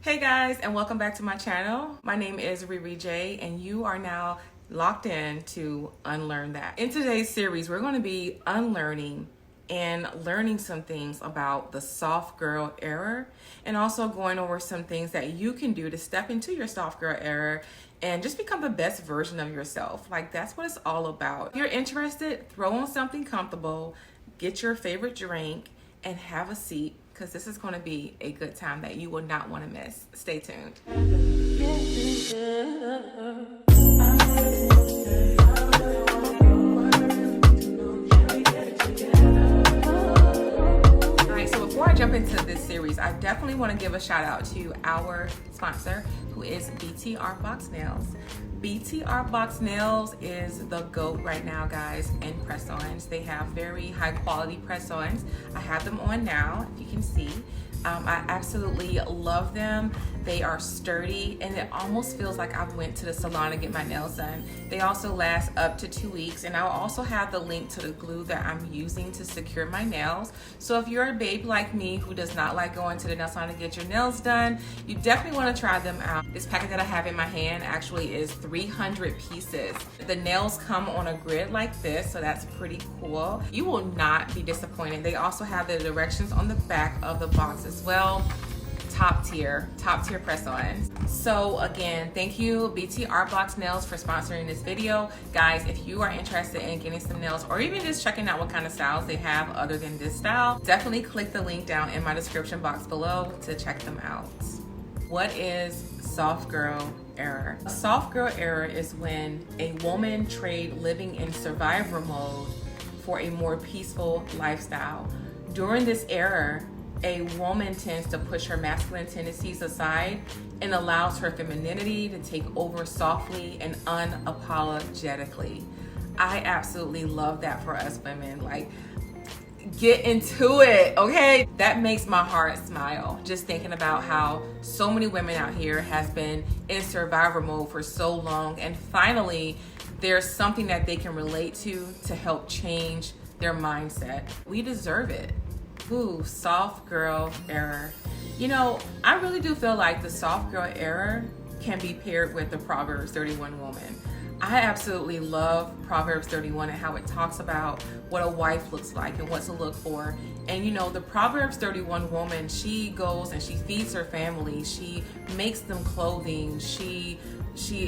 Hey guys, and welcome back to my channel. My name is Riri, and you are now locked in to Unlearn That. In today's series, we're going to be unlearning and learning some things about the soft girl era, and also going over some things that you can do to step into your soft girl era and just become the best version of yourself. Like, that's what it's all about. If you're interested, throw on something comfortable, get your favorite drink, and have a seat, because this is going to be a good time that you will not want to miss. Stay tuned. Alright, so before I jump into this series, I definitely want to give a shout out to our sponsor, who is BTR Box Nails. BTR Box Nails is the GOAT right now, guys, in press-ons. They have very high quality press-ons. I have them on now, if you can see. I absolutely love them. They are sturdy, and it almost feels like I went to the salon to get my nails done. They also last up to 2 weeks, and I'll also have the link to the glue that I'm using to secure my nails. So if you're a babe like me who does not like going to the nail salon to get your nails done, you definitely want to try them out. This packet that I have in my hand actually is 300 pieces. The nails come on a grid like this, so that's pretty cool. You will not be disappointed. They also have the directions on the back of the box as well. Top tier press-ons. So again, thank you BTR Box Nails for sponsoring this video. Guys, if you are interested in getting some nails, or even just checking out what kind of styles they have other than this style, definitely click the link down in my description box below to check them out. What is soft girl era? A soft girl era is when a woman trade living in survivor mode for a more peaceful lifestyle. During this era, a woman tends to push her masculine tendencies aside and allows her femininity to take over softly and unapologetically. I absolutely love that for us women. Like, get into it, okay? That makes my heart smile, just thinking about how so many women out here has been in survivor mode for so long, and finally there's something that they can relate to help change their mindset. We deserve it. Ooh, soft girl era. You know, I really do feel like the soft girl era can be paired with the Proverbs 31 woman. I absolutely love Proverbs 31 and how it talks about what a wife looks like and what to look for. And you know, the Proverbs 31 woman, she goes and she feeds her family. She makes them clothing. She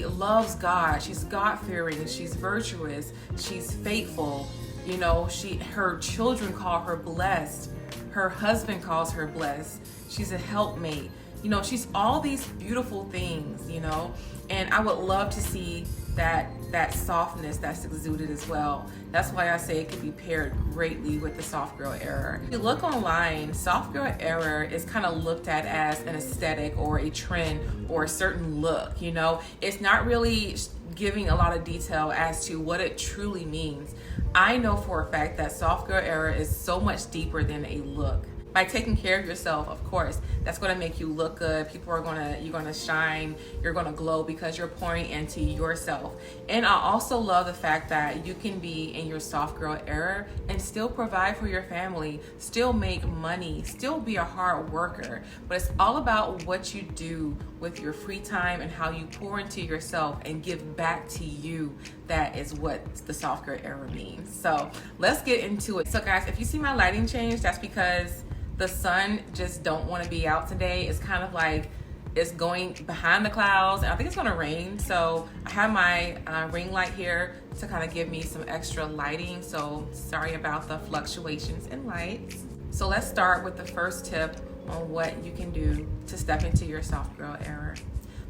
loves God. She's God-fearing. She's virtuous. She's faithful. You know, her children call her blessed. Her husband calls her blessed. She's a helpmate. You know, she's all these beautiful things, you know, and I would love to see that softness that's exuded as well. That's why I say it could be paired greatly with the soft girl era. If you look online, soft girl era is kind of looked at as an aesthetic or a trend or a certain look, you know. It's not really giving a lot of detail as to what it truly means. I know for a fact that soft girl era is so much deeper than a look. By taking care of yourself, of course, that's going to make you look good. You're going to shine, you're going to glow because you're pouring into yourself. And I also love the fact that you can be in your soft girl era and still provide for your family, still make money, still be a hard worker. But it's all about what you do with your free time and how you pour into yourself and give back to you. That is what the soft girl era means. So let's get into it. So guys, if you see my lighting change, that's because the sun just don't want to be out today. It's kind of like it's going behind the clouds, and I think it's going to rain. So I have my ring light here to kind of give me some extra lighting. So sorry about the fluctuations in lights. So let's start with the first tip on what you can do to step into your soft girl era.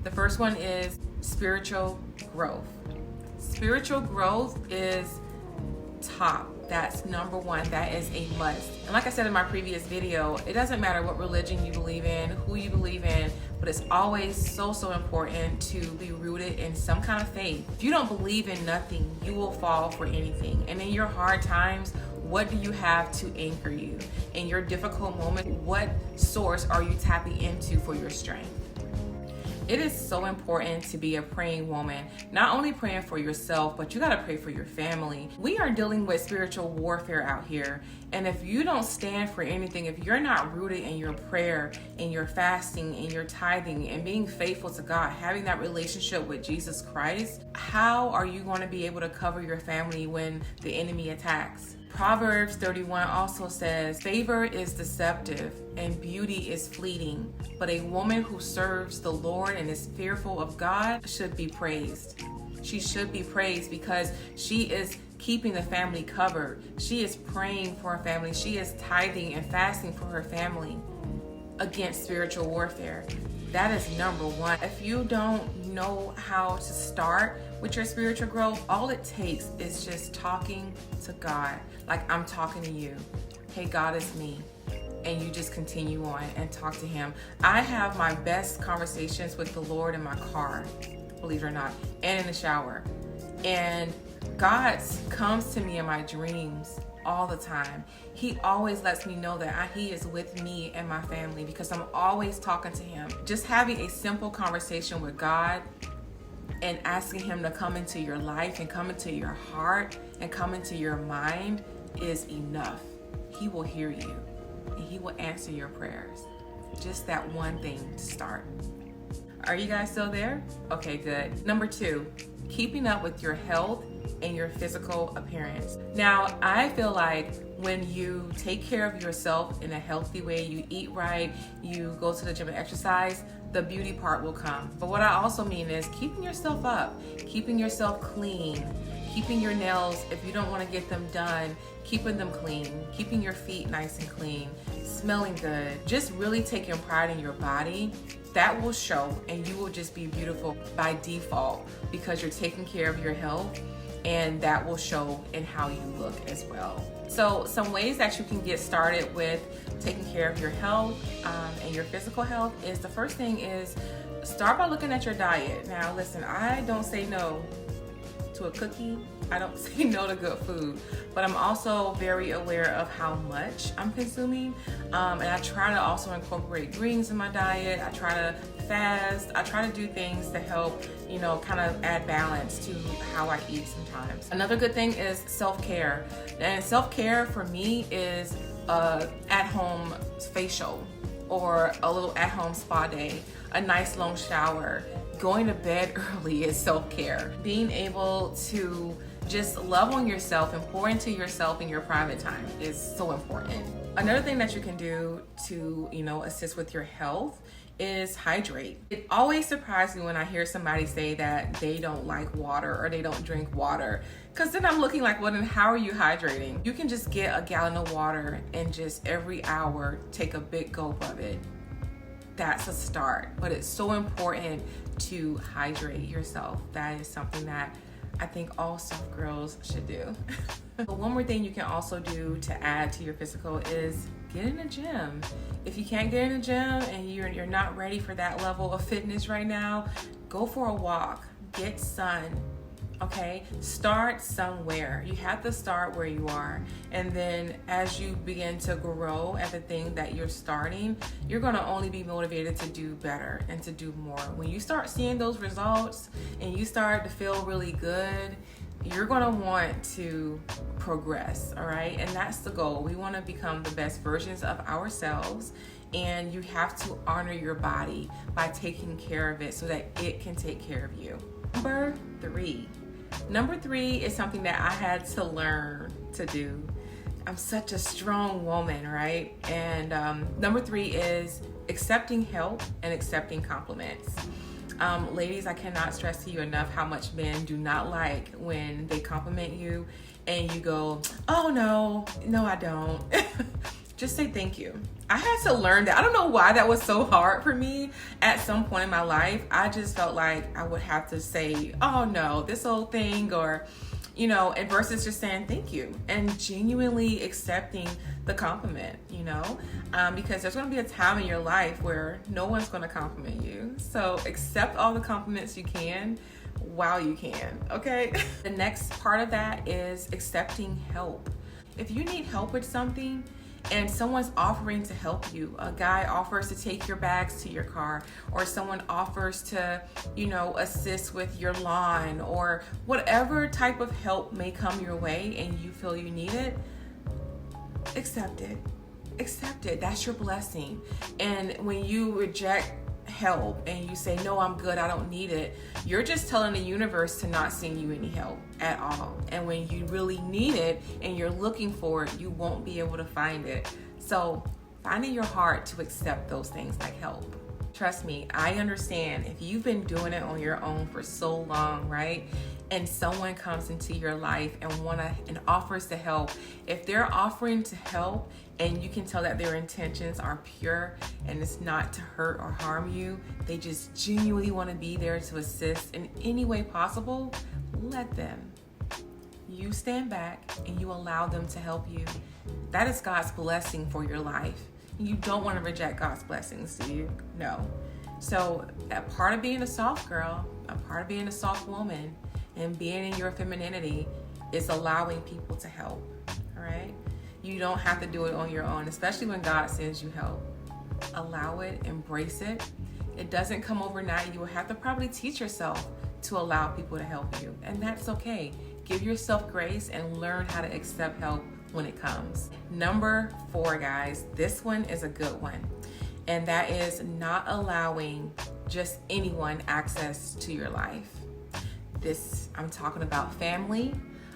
The first one is spiritual growth. Spiritual growth is top. That's number one. That is a must. And like I said in my previous video, it doesn't matter what religion you believe in, who you believe in, but it's always so important to be rooted in some kind of faith. If you don't believe in nothing, you will fall for anything. And in your hard times, what do you have to anchor you? In your difficult moment, what source are you tapping into for your strength? It is so important to be a praying woman, not only praying for yourself, but you got to pray for your family. We are dealing with spiritual warfare out here. And if you don't stand for anything, if you're not rooted in your prayer, in your fasting, in your tithing, and being faithful to God, having that relationship with Jesus Christ, how are you going to be able to cover your family when the enemy attacks? Proverbs 31 also says, favor is deceptive and beauty is fleeting, but a woman who serves the Lord and is fearful of God should be praised. She should be praised because she is keeping the family covered. She is praying for her family. She is tithing and fasting for her family against spiritual warfare. That is number one. If you don't know how to start with your spiritual growth, all it takes is just talking to God. Like I'm talking to you. Hey, God, it's me. And you just continue on and talk to him. I have my best conversations with the Lord in my car, believe it or not, and in the shower. And God comes to me in my dreams all the time. He always lets me know that he is with me and my family because I'm always talking to him. Just having a simple conversation with God and asking him to come into your life and come into your heart and come into your mind is enough. He will hear you and he will answer your prayers. Just that one thing to start. Are you guys still there? Okay, good. Number 2, keeping up with your health and your physical appearance. Now, I feel like when you take care of yourself in a healthy way, you eat right, you go to the gym and exercise, the beauty part will come. But what I also mean is keeping yourself up, keeping yourself clean, keeping your nails, if you don't want to get them done, keeping them clean, keeping your feet nice and clean, smelling good, just really taking pride in your body. That will show and you will just be beautiful by default because you're taking care of your health, and that will show in how you look as well. So some ways that you can get started with taking care of your health and your physical health is, the first thing is start by looking at your diet. Now listen, I don't say no to a cookie. I don't say no to good food, but I'm also very aware of how much I'm consuming. And I try to also incorporate greens in my diet. I try to fast. I try to do things to help, kind of add balance to how I eat sometimes. Another good thing is self-care. And self-care for me is at-home facial or a little at-home spa day, a nice long shower. Going to bed early is self-care. Being able to just love on yourself and pour into yourself in your private time is so important. Another thing that you can do to, assist with your health is hydrate. It always surprises me when I hear somebody say that they don't like water or they don't drink water, because then I'm looking like, well, then how are you hydrating? You can just get a gallon of water and just every hour take a big gulp of it. That's a start, but it's so important to hydrate yourself. That is something that I think all soft girls should do. One more thing you can also do to add to your physical is get in the gym. If you can't get in the gym and you're not ready for that level of fitness right now, go for a walk, get sun. Okay, start somewhere. You have to start where you are, and then as you begin to grow at the thing that you're starting, you're going to only be motivated to do better and to do more. When you start seeing those results and you start to feel really good, you're going to want to progress. All right, and that's the goal. We want to become the best versions of ourselves, and you have to honor your body by taking care of it so that it can take care of you. Number three is something that I had to learn to do. I'm such a strong woman, right? And number 3 is accepting help and accepting compliments. Ladies, I cannot stress to you enough how much men do not like when they compliment you and you go, oh no, I don't. Just say thank you. I had to learn that. I don't know why that was so hard for me at some point in my life. I just felt like I would have to say, oh no, this whole thing, or, and versus just saying thank you and genuinely accepting the compliment, because there's going to be a time in your life where no one's going to compliment you. So accept all the compliments you can while you can, okay? The next part of that is accepting help. If you need help with something, and someone's offering to help you. A guy offers to take your bags to your car, or someone offers to, assist with your lawn, or whatever type of help may come your way and you feel you need it, accept it. Accept it. That's your blessing. And when you reject help and you say, no, I'm good, I don't need it, you're just telling the universe to not send you any help at all. And when you really need it and you're looking for it, you won't be able to find it. So find in your heart to accept those things like help. Trust me, I understand if you've been doing it on your own for so long, right? And someone comes into your life and offers to help. If they're offering to help and you can tell that their intentions are pure and it's not to hurt or harm you, they just genuinely want to be there to assist in any way possible, let them. You stand back and you allow them to help you. That is God's blessing for your life. You don't want to reject God's blessings, do you? No. So a part of being a soft girl, a part of being a soft woman, and being in your femininity is allowing people to help, all right? You don't have to do it on your own, especially when God sends you help. Allow it, embrace it. It doesn't come overnight. You will have to probably teach yourself to allow people to help you, and that's okay. Give yourself grace and learn how to accept help when it comes. Number 4, guys, this one is a good one, and that is not allowing just anyone access to your life. I'm talking about family.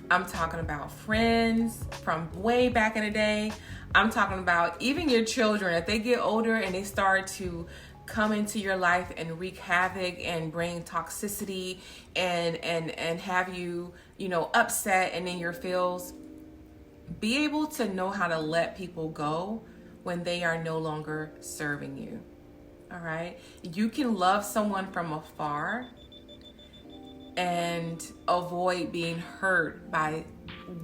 I'm talking about friends from way back in the day. I'm talking about even your children. If they get older and they start to come into your life and wreak havoc and bring toxicity and have you, upset and in your feels, be able to know how to let people go when they are no longer serving you. All right? You can love someone from afar and avoid being hurt by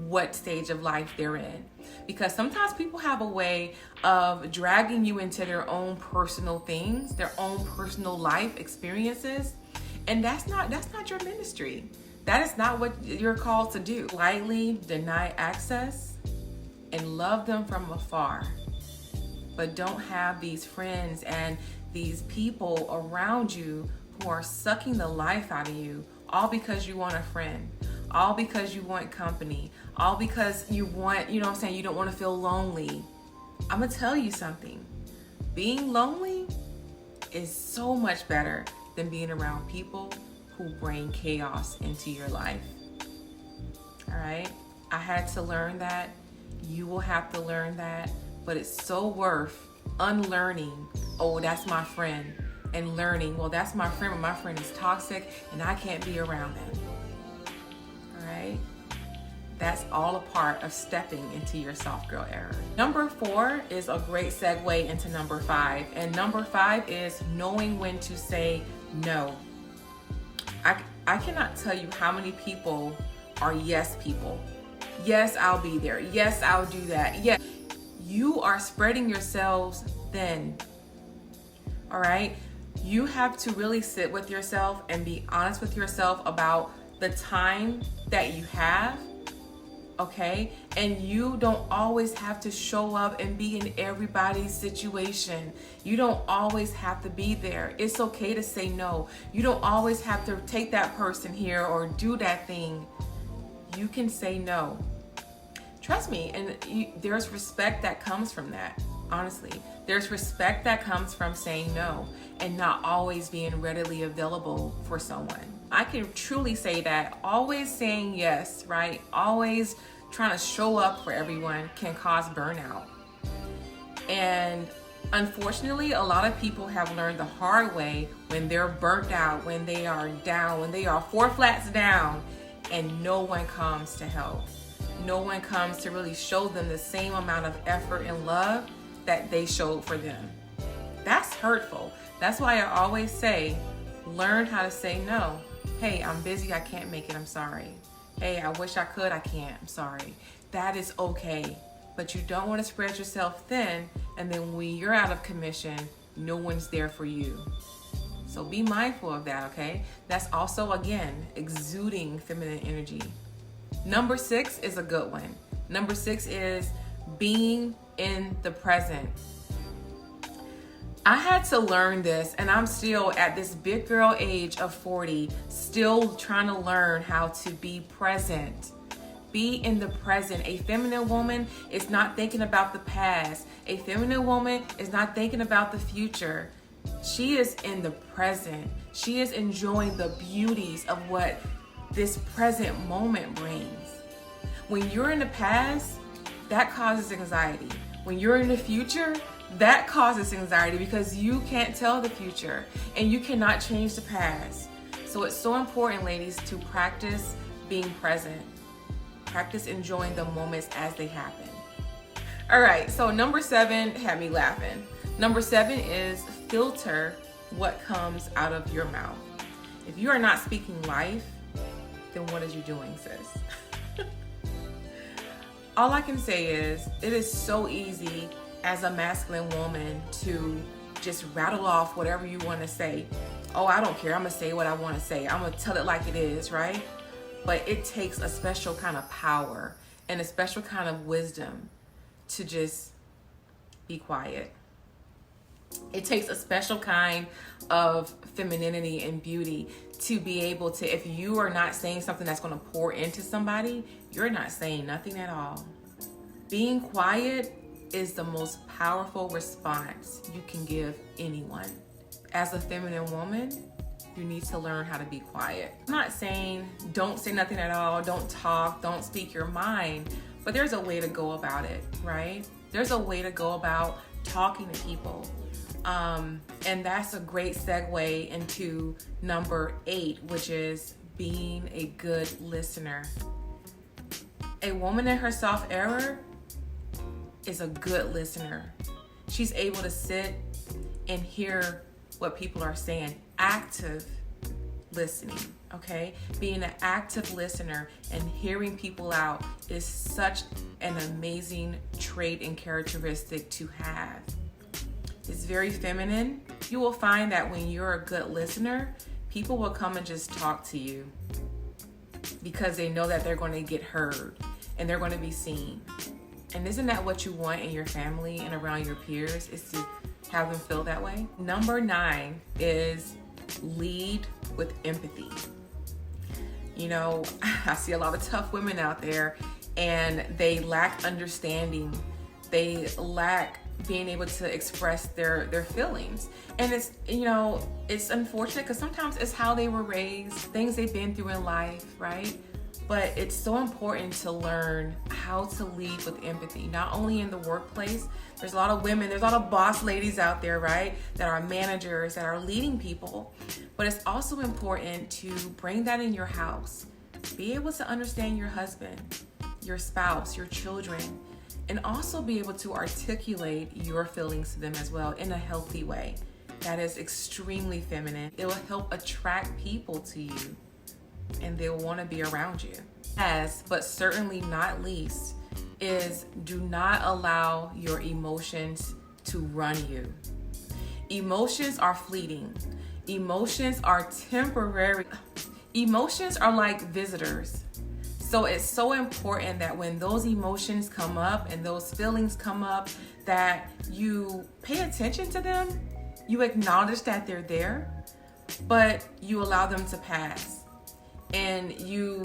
what stage of life they're in. Because sometimes people have a way of dragging you into their own personal things, their own personal life experiences. And that's not your ministry. That is not what you're called to do. Lightly deny access and love them from afar. But don't have these friends and these people around you who are sucking the life out of you, all because you want a friend, all because you want company, all because you want, you don't want to feel lonely. I'm going to tell you something. Being lonely is so much better than being around people who bring chaos into your life. All right? I had to learn that. You will have to learn that. But it's so worth unlearning, oh, that's my friend, and learning, well, that's my friend, but my friend is toxic and I can't be around them. All right? That's all a part of stepping into your soft girl era. Number 4 is a great segue into number 5. And number 5 is knowing when to say no. I cannot tell you how many people are yes people. Yes, I'll be there. Yes, I'll do that. Yes. You are spreading yourselves thin. All right? You have to really sit with yourself and be honest with yourself about the time that you have. Okay? And you don't always have to show up and be in everybody's situation. You don't always have to be there. It's okay to say no. You don't always have to take that person here or do that thing. You can say no. Trust me, and there's respect that comes from that. Honestly, there's respect that comes from saying no and not always being readily available for someone. I can truly say that always saying yes, right? Always trying to show up for everyone can cause burnout. And unfortunately, a lot of people have learned the hard way when they're burnt out, when they are down, when they are 4 flats down, and no one comes to help. No one comes to really show them the same amount of effort and love that they showed for them. That's hurtful. That's why I always say, learn how to say no. Hey, I'm busy, I can't make it, I'm sorry. Hey, I wish I could, I can't, I'm sorry. That is okay. But you don't want to spread yourself thin, and then when you're out of commission, no one's there for you. So be mindful of that, okay? That's also, again, exuding feminine energy. Number 6 is a good one. Number 6 is being in the present. I had to learn this, and I'm still at this big girl age of 40, still trying to learn how to be present. Be in the present. A feminine woman is not thinking about the past. A feminine woman is not thinking about the future. She is in the present. She is enjoying the beauties of what this present moment brings. When you're in the past, that causes anxiety. When you're in the future, that causes anxiety because you can't tell the future and you cannot change the past. So it's so important, ladies, to practice being present. Practice enjoying the moments as they happen. All right, so number 7 had me laughing. Number 7 is filter what comes out of your mouth. If you are not speaking life, then what is you doing, sis? All I can say is it is so easy as a masculine woman to just rattle off whatever you want to say. Oh, I don't care. I'm going to say what I want to say. I'm going to tell it like it is, right? But it takes a special kind of power and a special kind of wisdom to just be quiet. It takes a special kind of femininity and beauty to be able to, if you are not saying something that's going to pour into somebody, you're not saying nothing at all. Being quiet is the most powerful response you can give anyone. As a feminine woman, you need to learn how to be quiet. I'm not saying don't say nothing at all, don't talk, don't speak your mind, but there's a way to go about it, right? There's a way to go about talking to people. And that's a great segue into number 8, which is being a good listener. A woman in her soft-era is a good listener. She's able to sit and hear what people are saying. Active listening, okay? Being an active listener and hearing people out is such an amazing trait and characteristic to have. It's very feminine. You will find that when you're a good listener, people will come and just talk to you because they know that they're going to get heard and they're going to be seen. And isn't that what you want in your family and around your peers, is to have them feel that way? Number 9 is lead with empathy. You know, I see a lot of tough women out there and they lack understanding. They lack being able to express their feelings. And it's, you know, it's unfortunate because sometimes it's how they were raised, things they've been through in life, right? But it's so important to learn how to lead with empathy, not only in the workplace. There's a lot of women, there's a lot of boss ladies out there, right, that are managers, that are leading people. But it's also important to bring that in your house. Be able to understand your husband, your spouse, your children, and also be able to articulate your feelings to them as well in a healthy way. That is extremely feminine. It will help attract people to you and they'll want to be around you. Last, but certainly not least, is do not allow your emotions to run you. Emotions are fleeting. Emotions are temporary. Emotions are like visitors. So it's so important that when those emotions come up and those feelings come up, that you pay attention to them, you acknowledge that they're there, but you allow them to pass. And you,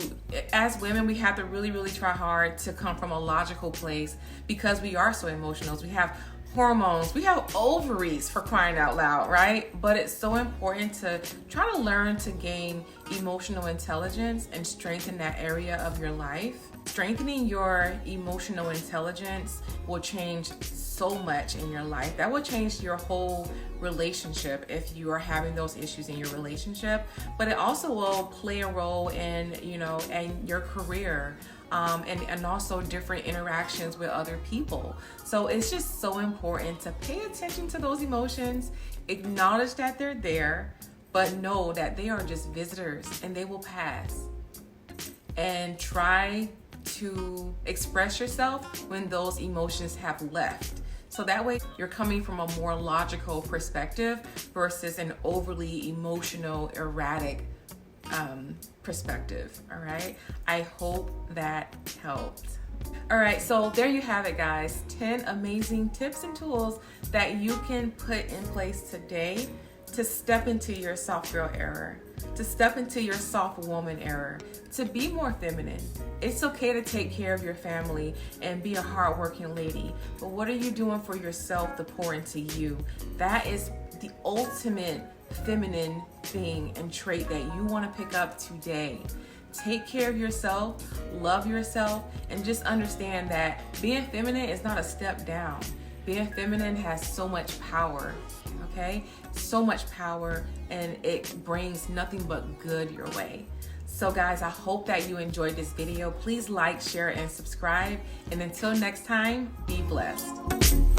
as women, we have to really, really try hard to come from a logical place because we are so emotional. We have hormones, we have ovaries, for crying out loud, right? But it's so important to try to learn to gain emotional intelligence and strengthen that area of your life. Strengthening your emotional intelligence will change so much in your life. That will change your whole relationship if you are having those issues in your relationship. But it also will play a role in, you know, and your career. And also different interactions with other people. So it's just so important to pay attention to those emotions, acknowledge that they're there, but know that they are just visitors and they will pass. And try to express yourself when those emotions have left. So that way you're coming from a more logical perspective versus an overly emotional, erratic perspective. All right. I hope that helped. All right, so there you have it, guys. 10 amazing tips and tools that you can put in place today to step into your soft girl era, to step into your soft woman era, to be more feminine. It's okay to take care of your family and be a hardworking lady, but what are you doing for yourself to pour into you? That is the ultimate feminine thing and trait that you want to pick up today. Take care of yourself, love yourself, and just understand that being feminine is not a step down. Being feminine has so much power, okay? So much power, and it brings nothing but good your way. So guys, I hope that you enjoyed this video. Please like, share, and subscribe. And until next time, be blessed.